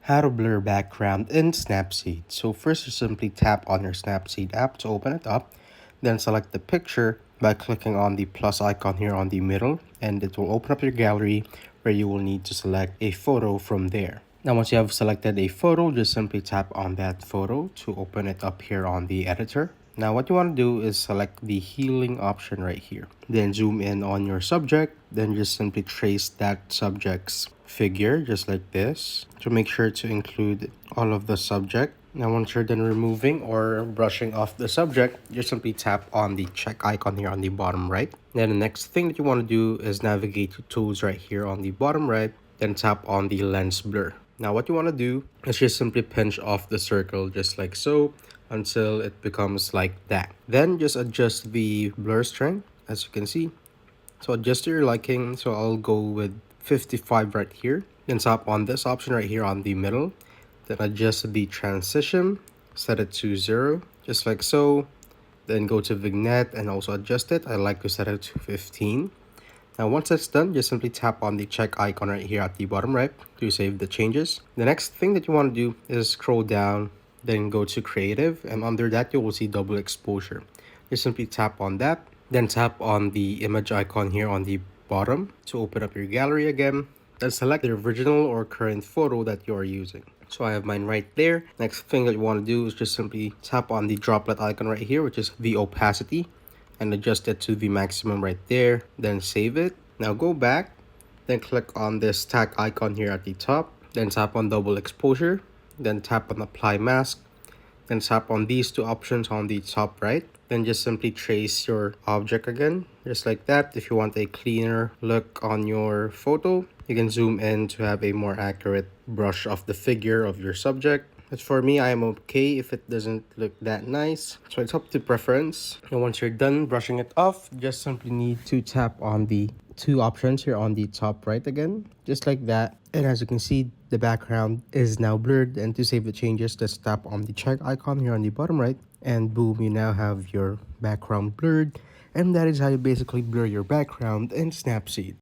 How to blur background in Snapseed. So first you simply tap on your Snapseed app to open it up, then select the picture by clicking on the plus icon here on the middle, and it will open up your gallery where you will need to select a photo from there. Now once you have selected a photo, just simply tap on that photo to open it up here on the editor. Now what you want to do is select the healing option right here. Then zoom in on your subject, then just simply trace that subject's figure just like this to make sure to include all of the subject. Now once you're done removing or brushing off the subject, just simply tap on the check icon here on the bottom right. Then the next thing that you want to do is navigate to tools right here on the bottom right, then tap on the lens blur. Now what you want to do is just simply pinch off the circle just like so until it becomes like that. Then just adjust the blur strength as you can see. So adjust to your liking. So I'll go with 55 right here. Then tap on this option right here on the middle. Then adjust the transition, set it to 0 just like so. Then go to vignette and also adjust it. I like to set it to 15. Now once that's done, just simply tap on the check icon right here at the bottom right to save the changes. The next thing that you want to do is scroll down, then go to creative, and under that you will see double exposure. Just simply tap on that, then tap on the image icon here on the bottom to open up your gallery again. Then select the original or current photo that you are using. So I have mine right there. Next thing that you want to do is just simply tap on the droplet icon right here, which is the opacity, and adjust it to the maximum right there, then save it. Now go back, then click on this stack icon here at the top, then tap on double exposure, then tap on apply mask, then tap on these two options on the top right, then just simply trace your object again just like that. If you want a cleaner look on your photo, you can zoom in to have a more accurate brush of the figure of your subject. But for me, I am okay if it doesn't look that nice. So it's up to preference. And once you're done brushing it off, just simply need to tap on the two options here on the top right again, just like that. And as you can see, the background is now blurred. And to save the changes, just tap on the check icon here on the bottom right. And boom, you now have your background blurred. And that is how you basically blur your background in Snapseed.